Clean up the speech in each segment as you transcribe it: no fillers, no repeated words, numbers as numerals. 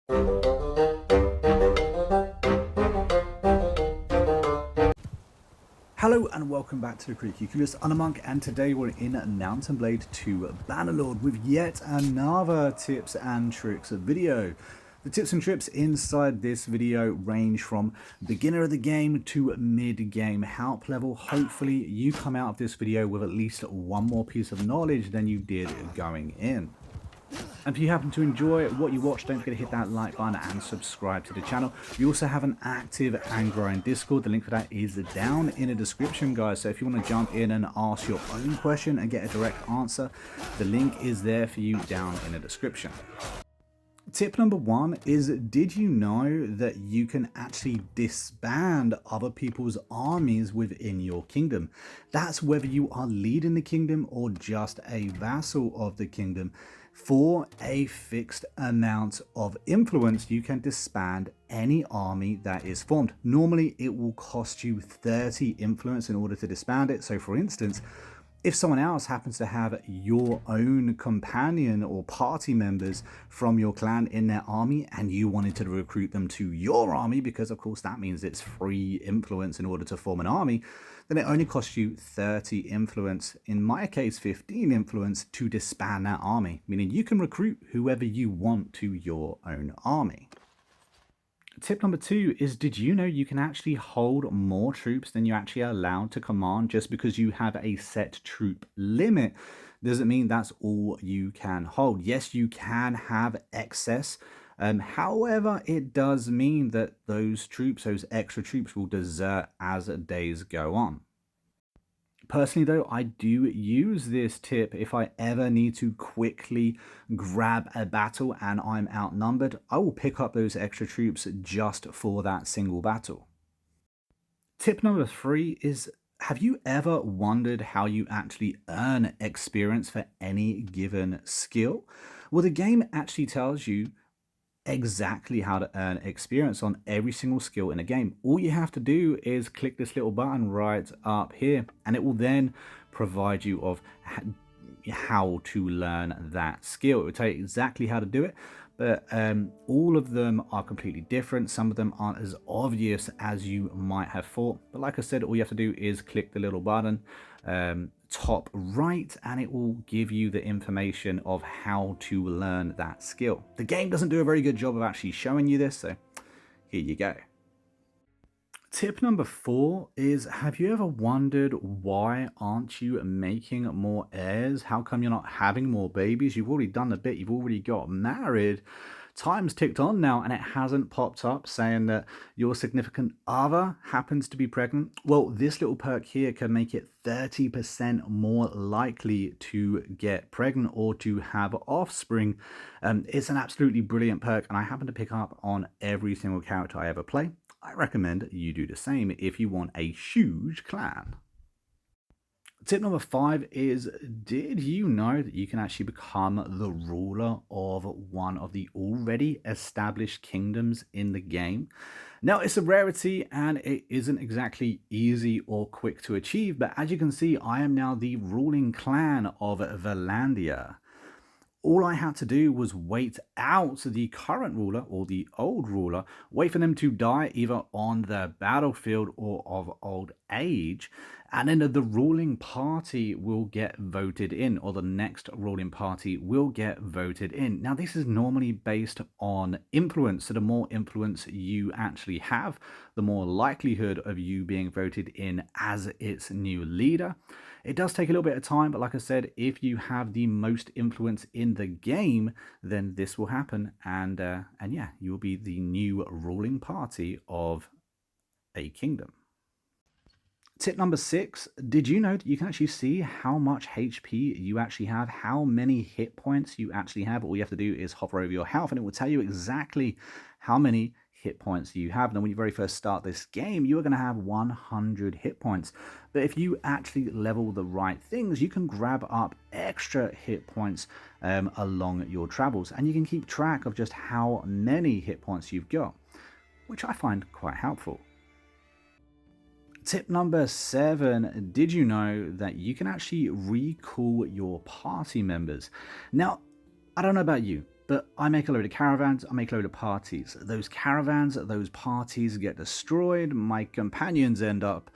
Hello and welcome back to the Critically Clueless. I'm a Monk, and today we're in Mountain Blade 2 Bannerlord with yet another tips and tricks video. The tips and tricks inside this video range from beginner of the game to mid-game help level. Hopefully you come out of this video with at least one more piece of knowledge than you did going in. And if you happen to enjoy what you watch, don't forget to hit that like button and subscribe to the channel. We also have an active and growing Discord. The link for that is down in the description, guys. So if you want to jump in and ask your own question and get a direct answer, the link is there for you down in the description. Tip number 1 is, did you know that you can actually disband other people's armies within your kingdom? That's whether you are leading the kingdom or just a vassal of the kingdom. For a fixed amount of influence, you can disband any army that is formed. Normally, it will cost you 30 influence in order to disband it. So for instance, if someone else happens to have your own companion or party members from your clan in their army and you wanted to recruit them to your army, because of course that means it's free influence in order to form an army, then it only costs you 30 influence, in my case 15 influence, to disband that army, meaning you can recruit whoever you want to your own army. Tip number 2 is, did you know you can actually hold more troops than you're actually allowed to command? Just because you have a set troop limit doesn't mean that's all you can hold. Yes, you can have excess. However, it does mean that those troops, those extra troops, will desert as days go on. Personally though, I do use this tip if I ever need to quickly grab a battle and I'm outnumbered. I will pick up those extra troops just for that single battle. Tip number 3 is, have you ever wondered how you actually earn experience for any given skill? Well, the game actually tells you exactly how to earn experience on every single skill in a game. All you have to do is click this little button right up here, and it will then provide you of how to learn that skill. It will tell you exactly how to do it, but all of them are completely different. Some of them aren't as obvious as you might have thought, but like I said, all you have to do is click the little button top right, and it will give you the information of how to learn that skill. The game doesn't do a very good job of actually showing you this, so here you go. Tip number 4 is, have you ever wondered why aren't you making more heirs? How come you're not having more babies? You've already done the bit, you've already got married. Time's ticked on now and it hasn't popped up saying that your significant other happens to be pregnant. Well, this little perk here can make it 30% more likely to get pregnant or to have offspring. It's an absolutely brilliant perk, and I happen to pick up on every single character I ever play. I recommend you do the same if you want a huge clan. Tip number 5 is, did you know that you can actually become the ruler of one of the already established kingdoms in the game? Now, it's a rarity and it isn't exactly easy or quick to achieve, but as you can see, I am now the ruling clan of Valandia. All I had to do was wait out the current ruler or the old ruler, wait for them to die either on the battlefield or of old age, and then the ruling party will get voted in, or the next ruling party will get voted in. Now, this is normally based on influence, so the more influence you actually have, the more likelihood of you being voted in as its new leader. It does take a little bit of time, but like I said, if you have the most influence in the game, then this will happen, and yeah, you will be the new ruling party of a kingdom. Tip number 6, did you know that you can actually see how much HP you actually have, how many hit points you actually have? All you have to do is hover over your health and it will tell you exactly how many hit points you have. Now, when you very first start this game, you are going to have 100 hit points. But if you actually level the right things, you can grab up extra hit points along your travels, and you can keep track of just how many hit points you've got, which I find quite helpful. Tip number 7, did you know that you can actually recall your party members? Now, I don't know about you, But I make a load of caravans, I make a load of parties. Those caravans, those parties get destroyed, my companions end up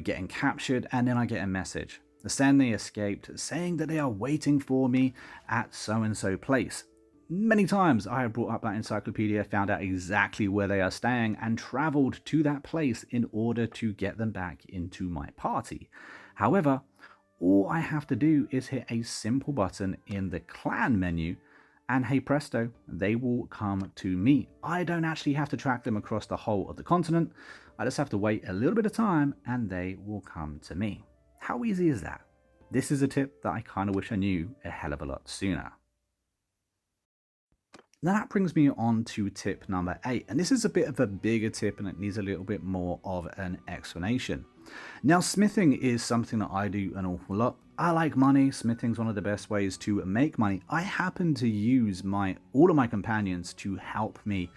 getting captured, and then I get a message saying they escaped, saying that they are waiting for me at so-and-so place. Many times I have brought up that encyclopedia, found out exactly where they are staying, and travelled to that place in order to get them back into my party. However, all I have to do is hit a simple button in the clan menu, and hey presto, they will come to me. I don't actually have to track them across the whole of the continent. I just have to wait a little bit of time and they will come to me. How easy is that? This is a tip that I kind of wish I knew a hell of a lot sooner. Now that brings me on to tip number 8, and this is a bit of a bigger tip and it needs a little bit more of an explanation. Now smithing is something that I do an awful lot. I like money. Smithing's one of the best ways to make money. I happen to use all of my companions to help me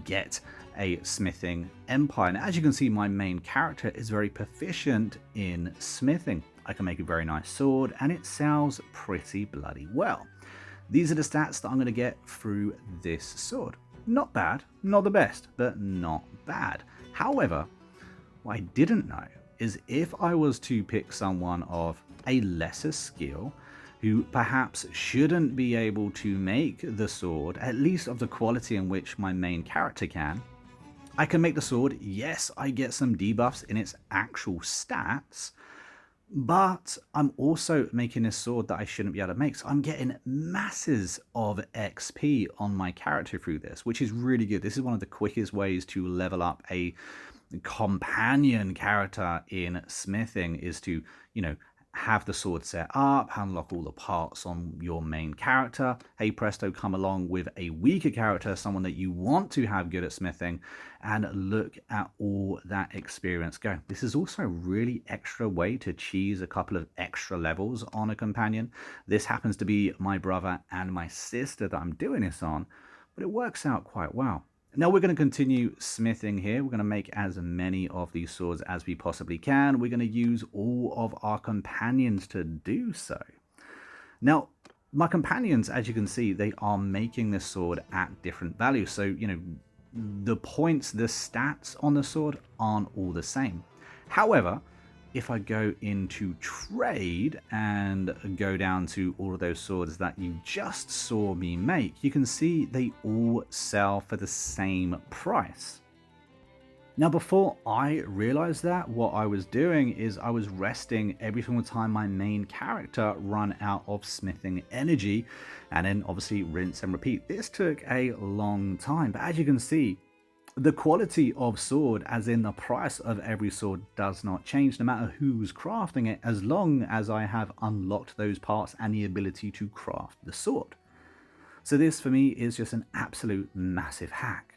get a smithing empire. And as you can see, my main character is very proficient in smithing. I can make a very nice sword and it sells pretty bloody well. These are the stats that I'm going to get through this sword. Not bad, not the best, but not bad. However, what I didn't know is if I was to pick someone of a lesser skill who perhaps shouldn't be able to make the sword, at least of the quality in which my main character can, I can make the sword. Yes, I get some debuffs in its actual stats, but I'm also making a sword that I shouldn't be able to make. So I'm getting masses of XP on my character through this, which is really good. This is one of the quickest ways to level up a companion character in smithing, is to, have the sword set up, unlock all the parts on your main character. Hey presto, come along with a weaker character, someone that you want to have good at smithing, and look at all that experience go. This is also a really extra way to cheese a couple of extra levels on a companion. This happens to be my brother and my sister that I'm doing this on, but it works out quite well. Now we're going to continue smithing here. We're going to make as many of these swords as we possibly can. We're going to use all of our companions to do so. Now, my companions, as you can see, they are making this sword at different values. So, the points, the stats on the sword aren't all the same. However, if I go into trade and go down to all of those swords that you just saw me make, you can see they all sell for the same price. Now, before I realized that, what I was doing is I was resting every single time my main character run out of smithing energy, and then obviously rinse and repeat. This took a long time, but as you can see, the quality of sword, as in the price of every sword, does not change no matter who's crafting it, as long as I have unlocked those parts and the ability to craft the sword. So this for me is just an absolute massive hack.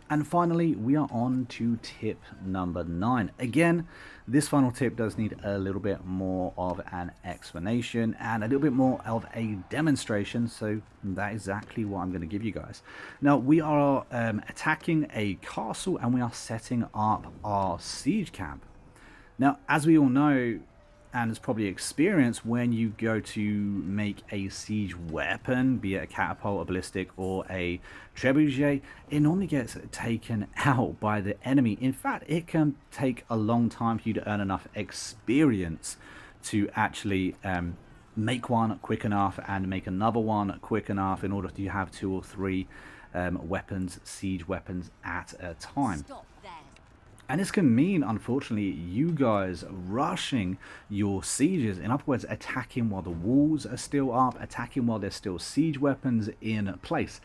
And finally, we are on to tip number 9. Again, this final tip does need a little bit more of an explanation and a little bit more of a demonstration, so that's exactly what I'm going to give you guys. Now, we are attacking a castle and we are setting up our siege camp. Now, as we all know, and it's probably experienced, when you go to make a siege weapon, be it a catapult, a ballistic, or a trebuchet, it normally gets taken out by the enemy. In fact, it can take a long time for you to earn enough experience to actually make one quick enough and make another one quick enough in order to have 2 or 3 weapons, siege weapons at a time. Stop there. And this can mean, unfortunately, you guys rushing your sieges, in other words, attacking while the walls are still up, attacking while there's still siege weapons in place.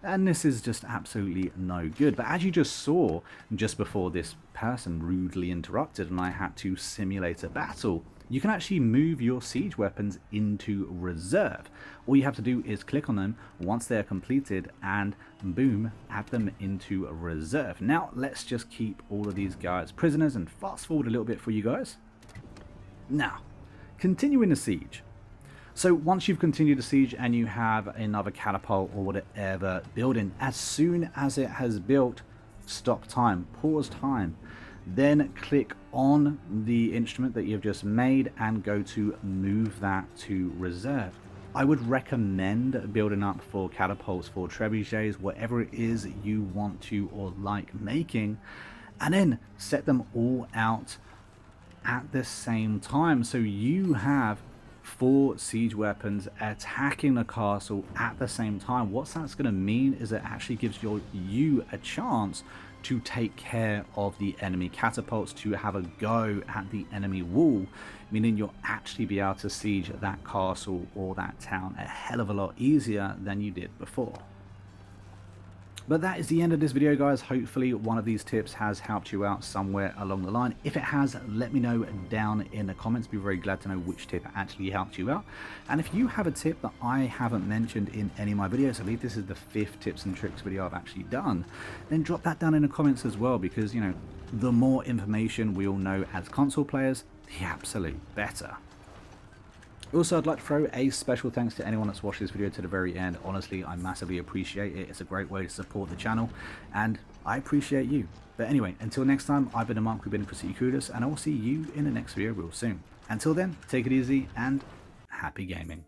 And this is just absolutely no good. But as you just saw, just before this person rudely interrupted and I had to simulate a battle, you can actually move your siege weapons into reserve. All you have to do is click on them once they're completed and boom, add them into reserve. Now let's just keep all of these guys prisoners and fast forward a little bit for you guys. Now, continuing the siege. So once you've continued the siege and you have another catapult or whatever building, as soon as it has built, stop time, pause time. Then click on the instrument that you've just made and go to move that to reserve. I would recommend building up for catapults, for trebuchets, whatever it is you want to or like making, and then set them all out at the same time, so you have 4 siege weapons attacking the castle at the same time. What that's going to mean is it actually gives you a chance to take care of the enemy catapults, to have a go at the enemy wall, meaning you'll actually be able to siege that castle or that town a hell of a lot easier than you did before. But that is the end of this video, guys. Hopefully one of these tips has helped you out somewhere along the line. If it has, let me know down in the comments. Be very glad to know which tip actually helped you out. And if you have a tip that I haven't mentioned in any of my videos, I believe this is the 5th tips and tricks video I've actually done, then drop that down in the comments as well, because, you know, the more information we all know as console players, the absolute better. Also, I'd like to throw a special thanks to anyone that's watched this video to the very end. Honestly, I massively appreciate it. It's a great way to support the channel, and I appreciate you. But anyway, until next time, I've been a monk, we've been Critically Clueless, and I will see you in the next video real soon. Until then, take it easy and happy gaming.